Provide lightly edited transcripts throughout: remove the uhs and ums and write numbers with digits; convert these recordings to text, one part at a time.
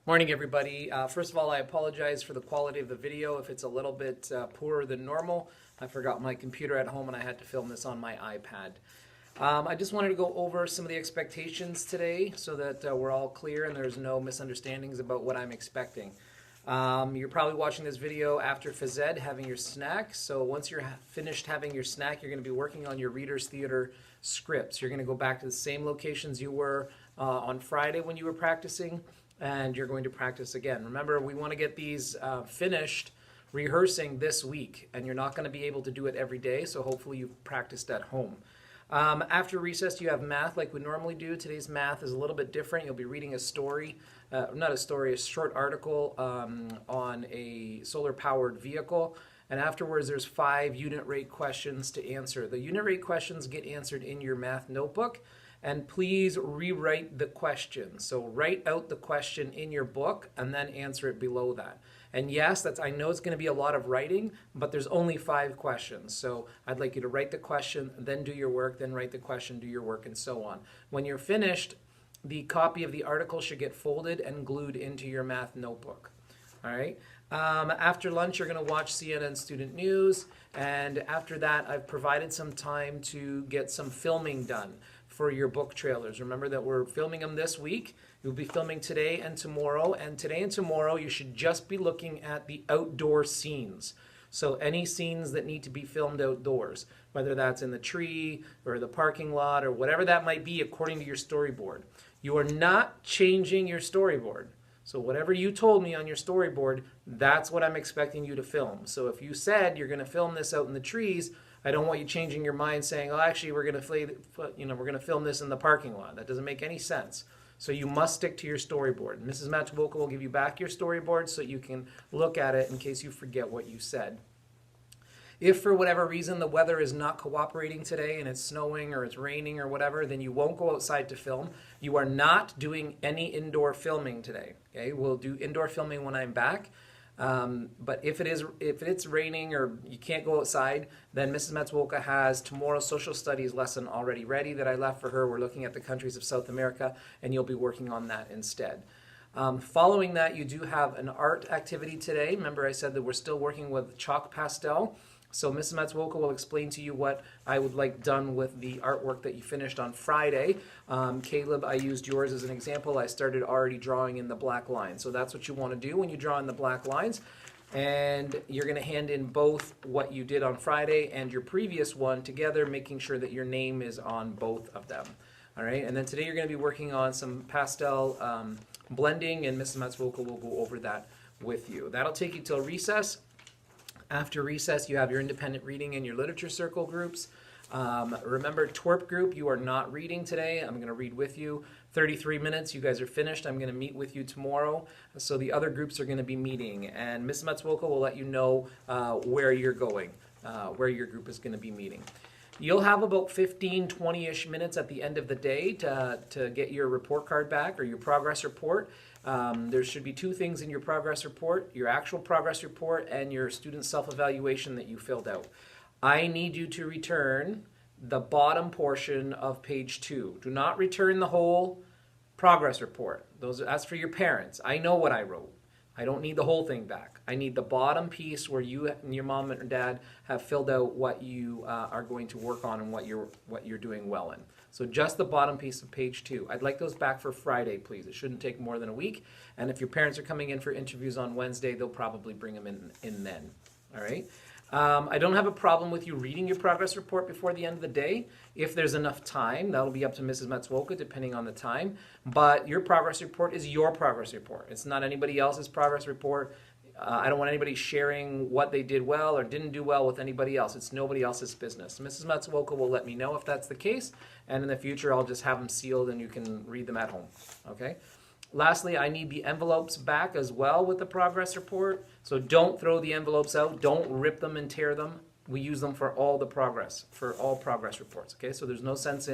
Morning, everybody. First of all, I apologize for the quality of the video if it's a little bit poorer than normal. I forgot my computer at home and I had to film this on my iPad. I just wanted to go over some of the expectations today so that we're all clear and there's no misunderstandings about what I'm expecting. You're probably watching this video after phys ed, having your snack. So once you're finished having your snack, you're going to be working on your Reader's Theater scripts. You're going to go back to the same locations you were on Friday when you were practicing, and you're going to practice again. Remember, we want to get these finished rehearsing this week, and you're not going to be able to do it every day, so hopefully you've practiced at home. After recess, you have math like we normally do. Today's math is a little bit different. You'll be reading a story, not a story, a short article on a solar-powered vehicle. And afterwards, there's 5 unit rate questions to answer. The unit rate questions get answered in your math notebook. And please rewrite the question. So write out the question in your book and then answer it below that. And yes, I know it's going to be a lot of writing, but there's only 5 questions. So I'd like you to write the question, then do your work, then write the question, do your work, and so on. When you're finished, the copy of the article should get folded and glued into your math notebook. All right. After lunch, you're going to watch CNN Student News. And after that, I've provided some time to get some filming done for your book trailers. Remember that we're filming them this week. You'll be filming today and tomorrow. And today and tomorrow, you should just be looking at the outdoor scenes. So any scenes that need to be filmed outdoors, whether that's in the tree or the parking lot or whatever that might be according to your storyboard. You are not changing your storyboard. So whatever you told me on your storyboard, that's what I'm expecting you to film. So if you said you're going to film this out in the trees, I don't want you changing your mind saying, "Oh, actually, we're going to film this in the parking lot." That doesn't make any sense. So you must stick to your storyboard. Mrs. Matuwoka will give you back your storyboard so you can look at it in case you forget what you said. If for whatever reason the weather is not cooperating today and it's snowing or it's raining or whatever, then you won't go outside to film. You are not doing any indoor filming today. Okay, we'll do indoor filming when I'm back. But if it's raining or you can't go outside, then Mrs. Matsuoka has tomorrow's social studies lesson already ready that I left for her. We're looking at the countries of South America, and you'll be working on that instead. Following that, you do have an art activity today. Remember I said that we're still working with chalk pastel. So Mrs. Matsuoka will explain to you what I would like done with the artwork that you finished on Friday. Caleb, I used yours as an example. I started already drawing in the black lines. So that's what you want to do when you draw in the black lines. And you're going to hand in both what you did on Friday and your previous one together, making sure that your name is on both of them. All right, and then today you're going to be working on some pastel blending, and Mrs. Matsuoka will go over that with you. That'll take you till recess. After recess, you have your independent reading and your literature circle groups. Remember, TWERP group, you are not reading today. I'm going to read with you. 33 minutes, you guys are finished. I'm going to meet with you tomorrow. So the other groups are going to be meeting. And Ms. Matsuoka will let you know where you're going, where your group is going to be meeting. You'll have about 15, 20-ish minutes at the end of the day to get your report card back or your progress report. There should be 2 things in your progress report, your actual progress report and your student self-evaluation that you filled out. I need you to return the bottom portion of page 2. Do not return the whole progress report. That's for your parents. I know what I wrote. I don't need the whole thing back. I need the bottom piece where you and your mom and dad have filled out what you are going to work on and what you're doing well in. So just the bottom piece of page 2. I'd like those back for Friday, please. It shouldn't take more than a week. And if your parents are coming in for interviews on Wednesday, they'll probably bring them in then. All right? I don't have a problem with you reading your progress report before the end of the day. If there's enough time, that'll be up to Mrs. Matsuoka depending on the time. But your progress report is your progress report. It's not anybody else's progress report. I don't want anybody sharing what they did well or didn't do well with anybody else. It's nobody else's business. Mrs. Matsuoka will let me know if that's the case. And in the future, I'll just have them sealed and you can read them at home. Okay? Lastly, I need the envelopes back as well with the progress report. So don't throw the envelopes out. Don't rip them and tear them. We use them for all progress reports. Okay, so there's no sense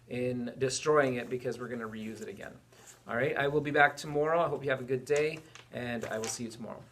in destroying it because we're going to reuse it again. All right, I will be back tomorrow. I hope you have a good day, and I will see you tomorrow.